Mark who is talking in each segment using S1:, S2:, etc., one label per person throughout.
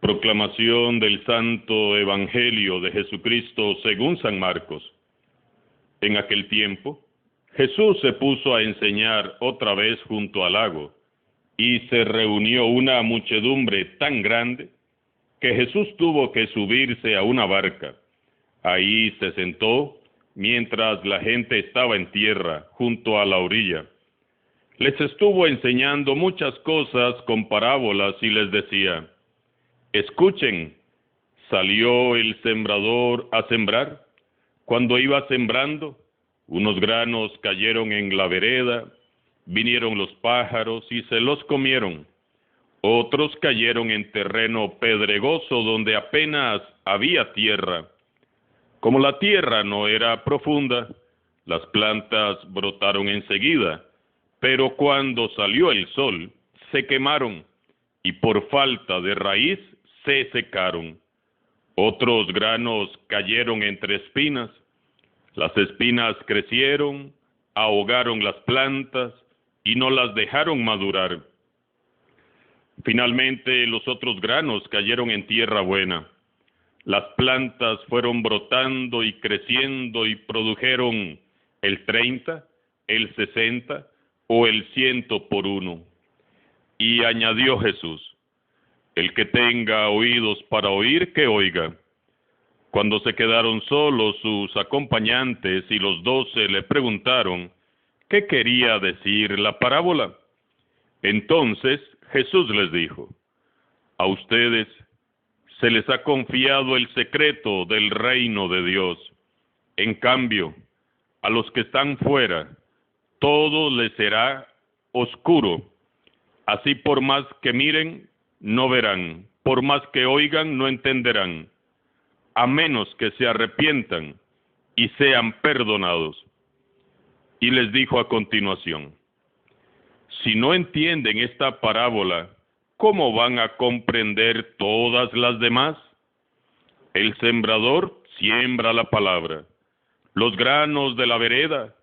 S1: Proclamación del Santo Evangelio de Jesucristo según San Marcos. En aquel tiempo, Jesús se puso a enseñar otra vez junto al lago, y se reunió una muchedumbre tan grande que Jesús tuvo que subirse a una barca. Ahí se sentó mientras la gente estaba en tierra, junto a la orilla. Les estuvo enseñando muchas cosas con parábolas y les decía: escuchen, salió el sembrador a sembrar. Cuando iba sembrando, unos granos cayeron en la vereda, vinieron los pájaros y se los comieron. Otros cayeron en terreno pedregoso donde apenas había tierra. Como la tierra no era profunda, las plantas brotaron enseguida, pero cuando salió el sol, se quemaron y por falta de raíz se secaron. Otros granos cayeron entre espinas. Las espinas crecieron, ahogaron las plantas y no las dejaron madurar. Finalmente, los otros granos cayeron en tierra buena. Las plantas fueron brotando y creciendo y produjeron el 30, el 60 o el 100 por uno. Y añadió Jesús: el que tenga oídos para oír, que oiga. Cuando se quedaron solos sus acompañantes y los 12 le preguntaron qué quería decir la parábola. Entonces Jesús les dijo: a ustedes se les ha confiado el secreto del reino de Dios. En cambio, a los que están fuera, todo les será oscuro. Así por más que miren, no verán, por más que oigan, no entenderán, a menos que se arrepientan y sean perdonados. Y les dijo a continuación: si no entienden esta parábola, ¿cómo van a comprender todas las demás? El sembrador siembra la palabra. Los granos de la vereda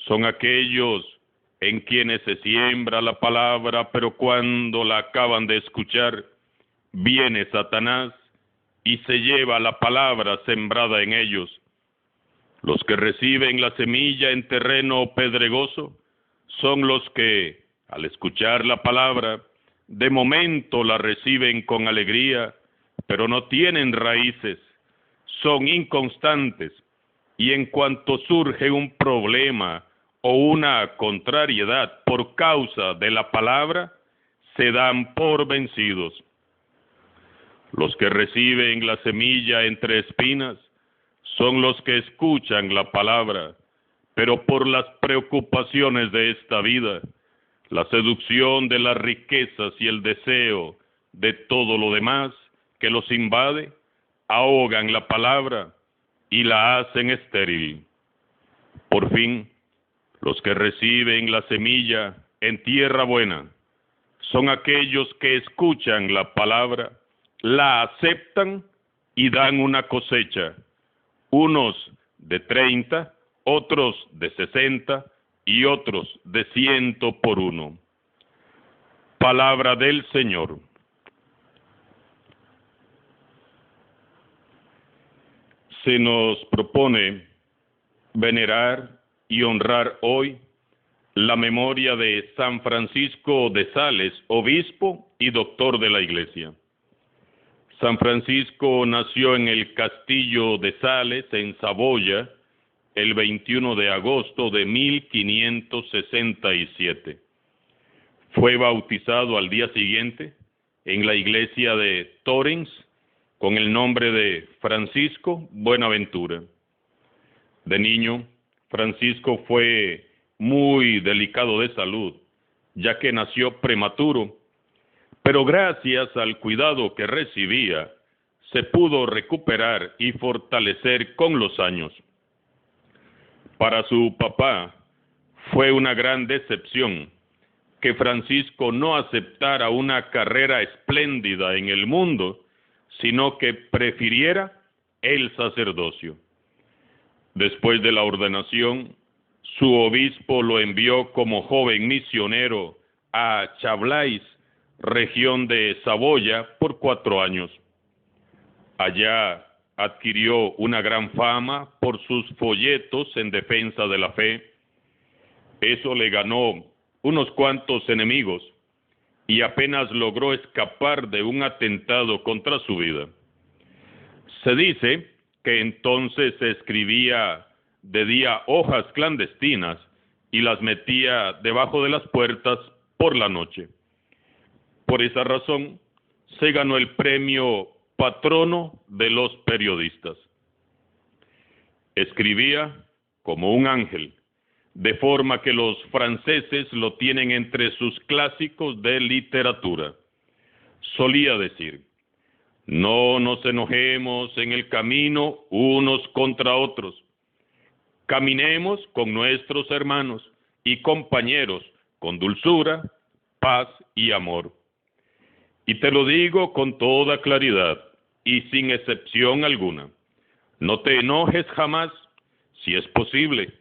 S1: son aquellos en quienes se siembra la palabra, pero cuando la acaban de escuchar, viene Satanás y se lleva la palabra sembrada en ellos. Los que reciben la semilla en terreno pedregoso son los que, al escuchar la palabra, de momento la reciben con alegría, pero no tienen raíces, son inconstantes, y en cuanto surge un problema o una contrariedad por causa de la palabra, se dan por vencidos. Los que reciben la semilla entre espinas son los que escuchan la palabra, pero por las preocupaciones de esta vida, la seducción de las riquezas y el deseo de todo lo demás que los invade, ahogan la palabra y la hacen estéril. Por fin, los que reciben la semilla en tierra buena son aquellos que escuchan la palabra, la aceptan y dan una cosecha, unos de 30, otros de 60 y otros de 100 por uno. Palabra del Señor. Se nos propone venerar y honrar hoy la memoria de San Francisco de Sales, obispo y doctor de la Iglesia. San Francisco nació en el castillo de Sales, en Saboya, el 21 de agosto de 1567. Fue bautizado al día siguiente en la iglesia de Torrens con el nombre de Francisco Buenaventura. De niño, Francisco fue muy delicado de salud, ya que nació prematuro, pero gracias al cuidado que recibía, se pudo recuperar y fortalecer con los años. Para su papá fue una gran decepción que Francisco no aceptara una carrera espléndida en el mundo, sino que prefiriera el sacerdocio. Después de la ordenación, su obispo lo envió como joven misionero a Chablais, región de Saboya, por 4 años. Allá adquirió una gran fama por sus folletos en defensa de la fe. Eso le ganó unos cuantos enemigos y apenas logró escapar de un atentado contra su vida. Se dice que entonces escribía de día hojas clandestinas y las metía debajo de las puertas por la noche. Por esa razón, se ganó el premio patrono de los periodistas. Escribía como un ángel, de forma que los franceses lo tienen entre sus clásicos de literatura. Solía decir: no nos enojemos en el camino unos contra otros. Caminemos con nuestros hermanos y compañeros con dulzura, paz y amor. Y te lo digo con toda claridad y sin excepción alguna: no te enojes jamás, si es posible.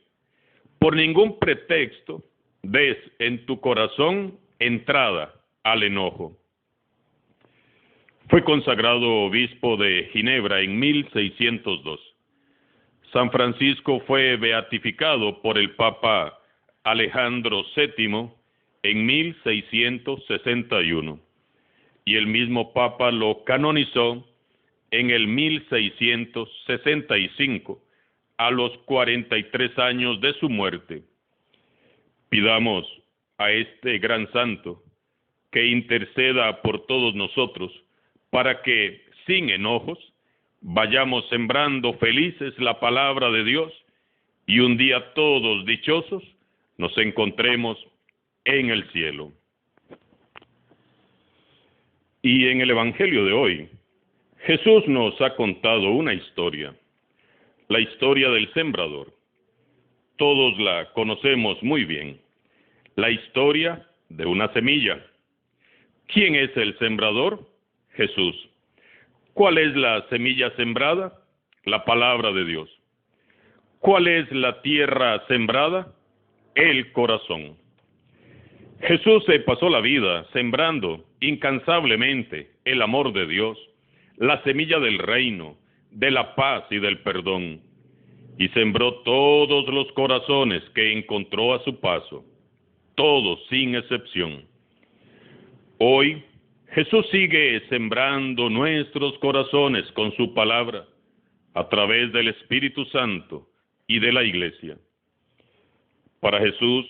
S1: Por ningún pretexto des en tu corazón entrada al enojo. Fue consagrado obispo de Ginebra en 1602. San Francisco fue beatificado por el Papa Alejandro VII en 1661 y el mismo Papa lo canonizó en el 1665, a los 43 años de su muerte. Pidamos a este gran santo que interceda por todos nosotros para que, sin enojos, vayamos sembrando felices la palabra de Dios y un día todos dichosos nos encontremos en el cielo. Y en el Evangelio de hoy, Jesús nos ha contado una historia, la historia del sembrador. Todos la conocemos muy bien, la historia de una semilla. ¿Quién es el sembrador? Jesús. ¿Cuál es la semilla sembrada? La palabra de Dios. ¿Cuál es la tierra sembrada? El corazón. Jesús se pasó la vida sembrando incansablemente el amor de Dios, la semilla del reino, de la paz y del perdón, y sembró todos los corazones que encontró a su paso, todos sin excepción. Hoy, Jesús sigue sembrando nuestros corazones con su palabra, a través del Espíritu Santo y de la Iglesia. Para Jesús,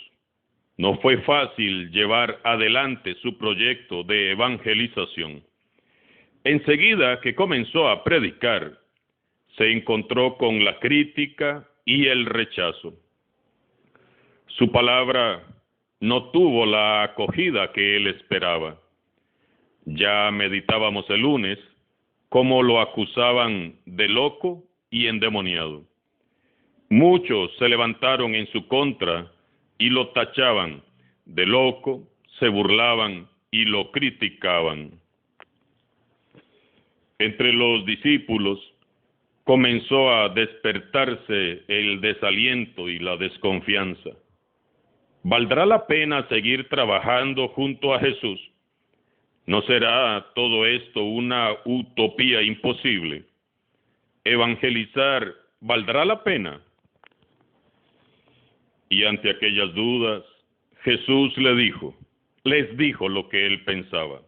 S1: no fue fácil llevar adelante su proyecto de evangelización. Enseguida que comenzó a predicar, se encontró con la crítica y el rechazo. Su palabra no tuvo la acogida que él esperaba. Ya meditábamos el lunes cómo lo acusaban de loco y endemoniado. Muchos se levantaron en su contra y lo tachaban de loco, se burlaban y lo criticaban. Entre los discípulos comenzó a despertarse el desaliento y la desconfianza. ¿Valdrá la pena seguir trabajando junto a Jesús? ¿No será todo esto una utopía imposible? ¿Evangelizar valdrá la pena? Y ante aquellas dudas, Jesús les dijo lo que él pensaba.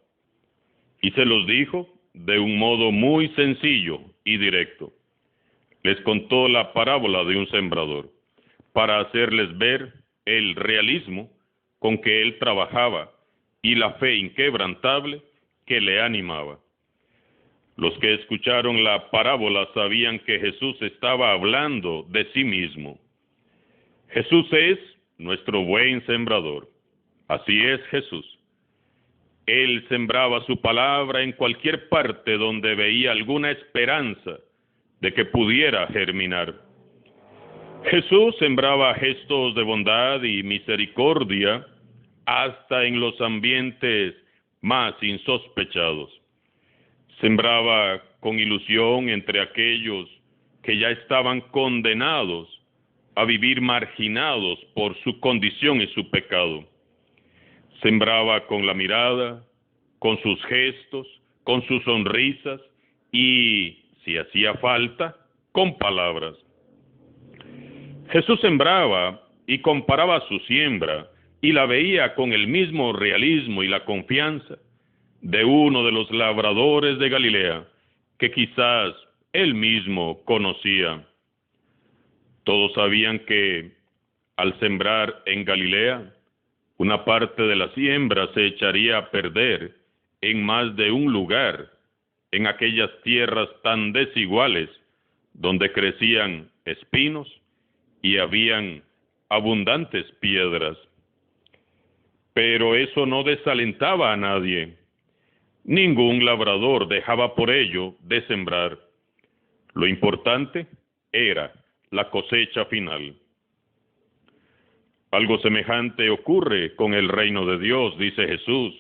S1: Y se los dijo de un modo muy sencillo y directo. Les contó la parábola de un sembrador, para hacerles ver el realismo con que él trabajaba y la fe inquebrantable que le animaba. Los que escucharon la parábola sabían que Jesús estaba hablando de sí mismo. Jesús es nuestro buen sembrador. Así es Jesús. Él sembraba su palabra en cualquier parte donde veía alguna esperanza de que pudiera germinar. Jesús sembraba gestos de bondad y misericordia hasta en los ambientes más insospechados. Sembraba con ilusión entre aquellos que ya estaban condenados a vivir marginados por su condición y su pecado. Sembraba con la mirada, con sus gestos, con sus sonrisas y, si hacía falta, con palabras. Jesús sembraba y comparaba su siembra y la veía con el mismo realismo y la confianza de uno de los labradores de Galilea, que quizás él mismo conocía. Todos sabían que al sembrar en Galilea, una parte de la siembra se echaría a perder en más de un lugar, en aquellas tierras tan desiguales, donde crecían espinos y habían abundantes piedras. Pero eso no desalentaba a nadie. Ningún labrador dejaba por ello de sembrar. Lo importante era la cosecha final. Algo semejante ocurre con el reino de Dios, dice Jesús.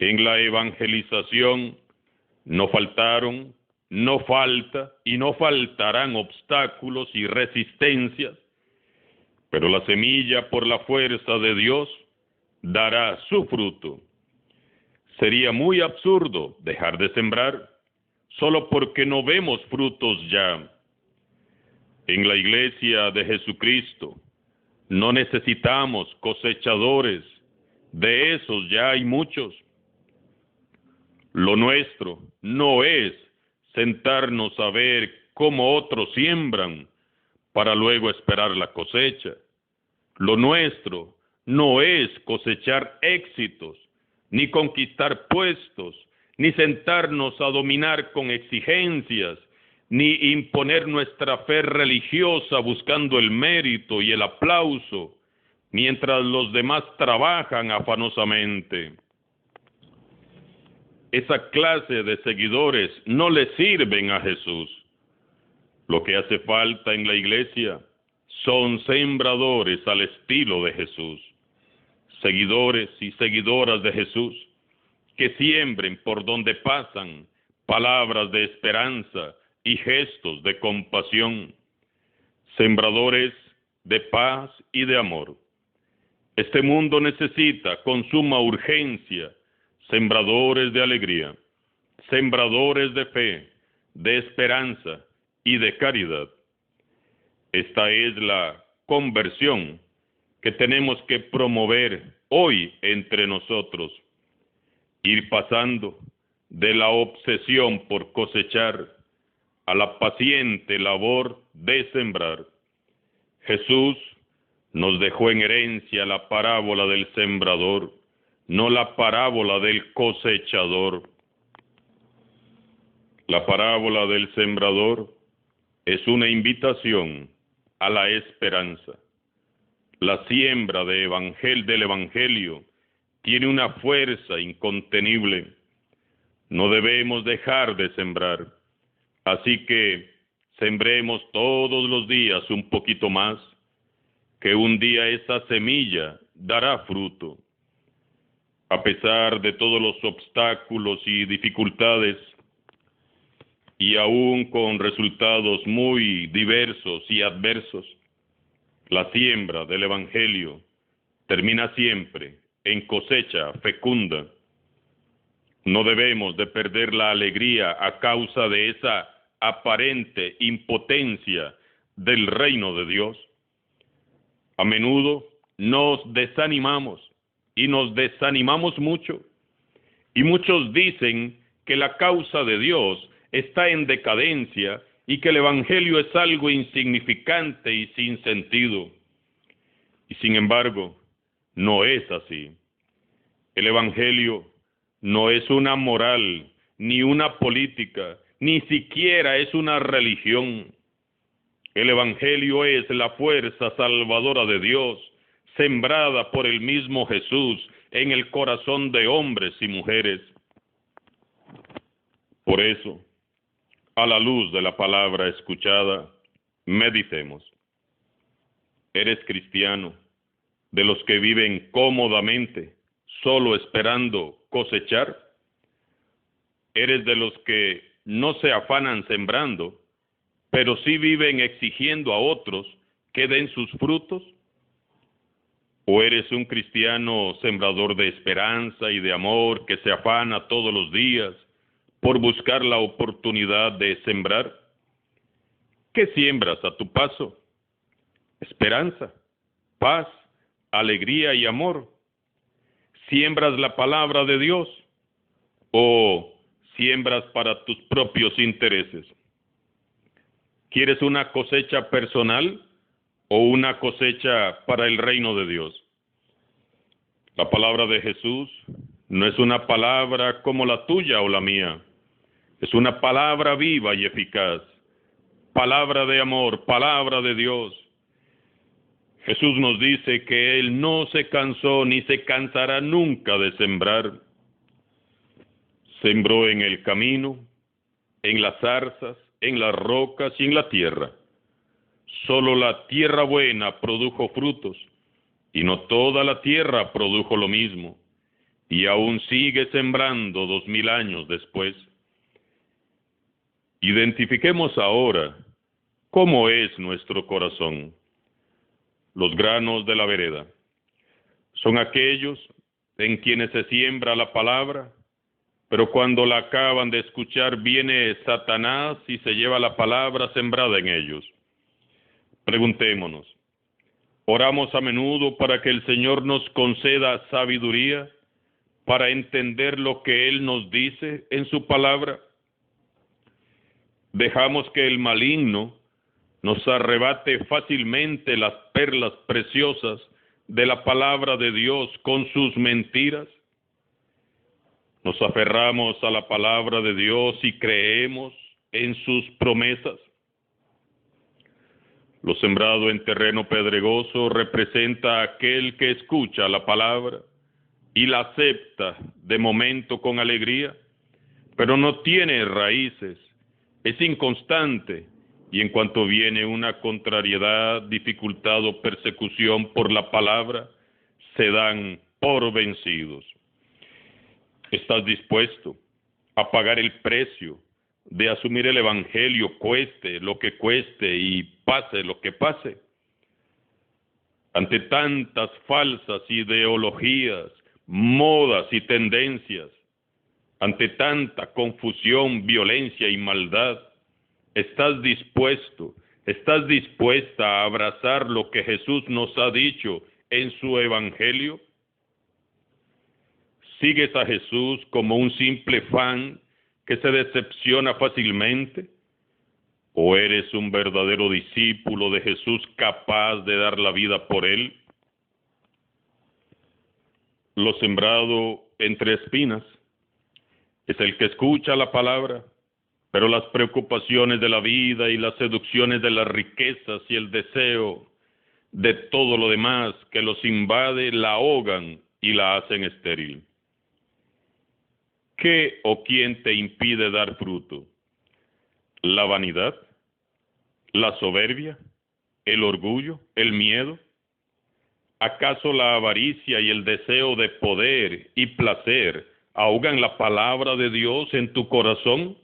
S1: En la evangelización no faltaron, no falta y no faltarán obstáculos y resistencias, pero la semilla, por la fuerza de Dios, dará su fruto. Sería muy absurdo dejar de sembrar solo porque no vemos frutos ya. En la iglesia de Jesucristo no necesitamos cosechadores, de esos ya hay muchos. Lo nuestro no es sentarnos a ver cómo otros siembran para luego esperar la cosecha. Lo nuestro no es cosechar éxitos, ni conquistar puestos, ni sentarnos a dominar con exigencias, ni imponer nuestra fe religiosa buscando el mérito y el aplauso, mientras los demás trabajan afanosamente. Esa clase de seguidores no le sirven a Jesús. Lo que hace falta en la iglesia son sembradores al estilo de Jesús, seguidores y seguidoras de Jesús, que siembren por donde pasan palabras de esperanza y gestos de compasión, sembradores de paz y de amor. Este mundo necesita con suma urgencia sembradores de alegría, sembradores de fe, de esperanza y de caridad. Esta es la conversión que tenemos que promover hoy entre nosotros, ir pasando de la obsesión por cosechar a la paciente labor de sembrar. Jesús nos dejó en herencia la parábola del sembrador, no la parábola del cosechador. La parábola del sembrador es una invitación a la esperanza. La siembra del Evangelio tiene una fuerza incontenible. No debemos dejar de sembrar. Así que sembremos todos los días un poquito más, que un día esa semilla dará fruto. A pesar de todos los obstáculos y dificultades, y aún con resultados muy diversos y adversos, la siembra del Evangelio termina siempre en cosecha fecunda. No debemos de perder la alegría a causa de esa aparente impotencia del reino de Dios. A menudo nos desanimamos y nos desanimamos mucho. Y muchos dicen que la causa de Dios está en decadencia y que el Evangelio es algo insignificante y sin sentido. Y sin embargo, no es así. El Evangelio no es una moral, ni una política, ni siquiera es una religión. El Evangelio es la fuerza salvadora de Dios, sembrada por el mismo Jesús en el corazón de hombres y mujeres. Por eso, a la luz de la palabra escuchada, meditemos. ¿Eres cristiano de los que viven cómodamente, solo esperando cosechar? ¿Eres de los que no se afanan sembrando, pero sí viven exigiendo a otros que den sus frutos? ¿O eres un cristiano sembrador de esperanza y de amor que se afana todos los días por buscar la oportunidad de sembrar? ¿Qué siembras a tu paso? Esperanza, paz, alegría y amor. ¿Siembras la palabra de Dios o siembras para tus propios intereses? ¿Quieres una cosecha personal o una cosecha para el reino de Dios? La palabra de Jesús no es una palabra como la tuya o la mía. Es una palabra viva y eficaz. Palabra de amor, palabra de Dios. Jesús nos dice que Él no se cansó ni se cansará nunca de sembrar. Sembró en el camino, en las zarzas, en las rocas y en la tierra. Solo la tierra buena produjo frutos, y no toda la tierra produjo lo mismo, y aún sigue sembrando 2000 años después. Identifiquemos ahora cómo es nuestro corazón. Los granos de la vereda son aquellos en quienes se siembra la palabra, pero cuando la acaban de escuchar viene Satanás y se lleva la palabra sembrada en ellos. Preguntémonos, ¿oramos a menudo para que el Señor nos conceda sabiduría para entender lo que Él nos dice en su palabra? ¿Dejamos que el maligno nos arrebate fácilmente las perlas preciosas de la palabra de Dios con sus mentiras? ¿Nos aferramos a la palabra de Dios y creemos en sus promesas? Lo sembrado en terreno pedregoso representa a aquel que escucha la palabra y la acepta de momento con alegría, pero no tiene raíces, es inconstante, y en cuanto viene una contrariedad, dificultad o persecución por la palabra, se dan por vencidos. ¿Estás dispuesto a pagar el precio de asumir el Evangelio, cueste lo que cueste y pase lo que pase? Ante tantas falsas ideologías, modas y tendencias, ante tanta confusión, violencia y maldad, ¿estás dispuesto, estás dispuesta a abrazar lo que Jesús nos ha dicho en su Evangelio? ¿Sigues a Jesús como un simple fan que se decepciona fácilmente? ¿O eres un verdadero discípulo de Jesús capaz de dar la vida por Él? Lo sembrado entre espinas es el que escucha la palabra, pero las preocupaciones de la vida y las seducciones de las riquezas y el deseo de todo lo demás que los invade la ahogan y la hacen estéril. ¿Qué o quién te impide dar fruto? ¿La vanidad? ¿La soberbia? ¿El orgullo? ¿El miedo? ¿Acaso la avaricia y el deseo de poder y placer ahogan la palabra de Dios en tu corazón?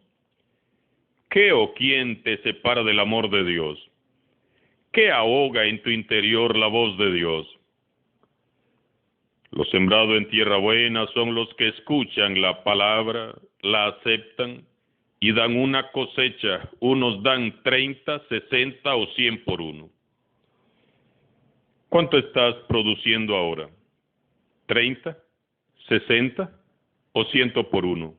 S1: ¿Qué o quién te separa del amor de Dios? ¿Qué ahoga en tu interior la voz de Dios? Los sembrados en tierra buena son los que escuchan la palabra, la aceptan y dan una cosecha. Unos dan 30, 60 o 100 por uno. ¿Cuánto estás produciendo ahora? ¿30, 60 o 100 por uno?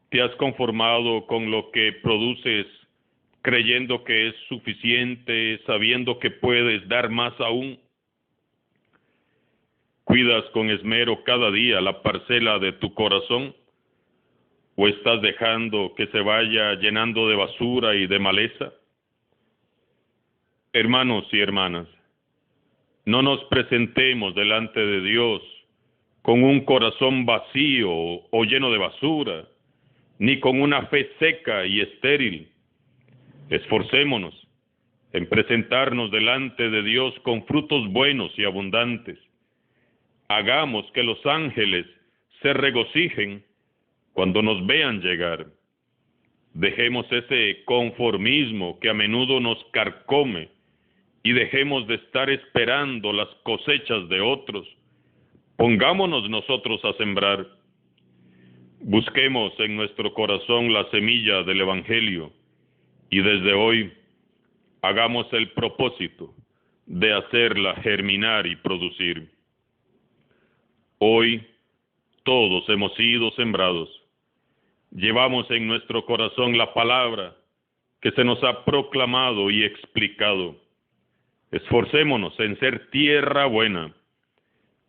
S1: ¿Te has conformado con lo que produces creyendo que es suficiente, sabiendo que puedes dar más aún? ¿Cuidas con esmero cada día la parcela de tu corazón? ¿O estás dejando que se vaya llenando de basura y de maleza? Hermanos y hermanas, no nos presentemos delante de Dios con un corazón vacío o lleno de basura, ni con una fe seca y estéril. Esforcémonos en presentarnos delante de Dios con frutos buenos y abundantes. Hagamos que los ángeles se regocijen cuando nos vean llegar. Dejemos ese conformismo que a menudo nos carcome y dejemos de estar esperando las cosechas de otros. Pongámonos nosotros a sembrar. Busquemos en nuestro corazón la semilla del Evangelio y desde hoy hagamos el propósito de hacerla germinar y producir. Hoy todos hemos sido sembrados. Llevamos en nuestro corazón la palabra que se nos ha proclamado y explicado. Esforcémonos en ser tierra buena.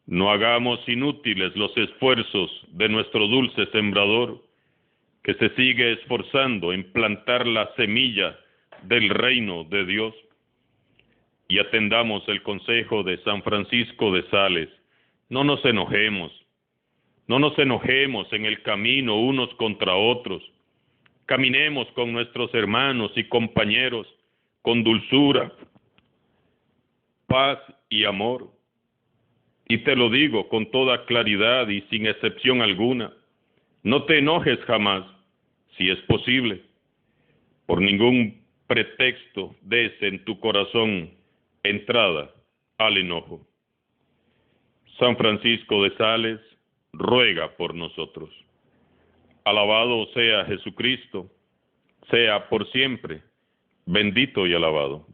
S1: No hagamos inútiles los esfuerzos de nuestro dulce sembrador, que se sigue esforzando en plantar la semilla del reino de Dios. Y atendamos el consejo de San Francisco de Sales. No nos enojemos. No nos enojemos en el camino unos contra otros. Caminemos con nuestros hermanos y compañeros con dulzura, paz y amor. Y te lo digo con toda claridad y sin excepción alguna. No te enojes jamás, si es posible. Por ningún pretexto des en tu corazón entrada al enojo. San Francisco de Sales ruega por nosotros. Alabado sea Jesucristo, sea por siempre bendito y alabado.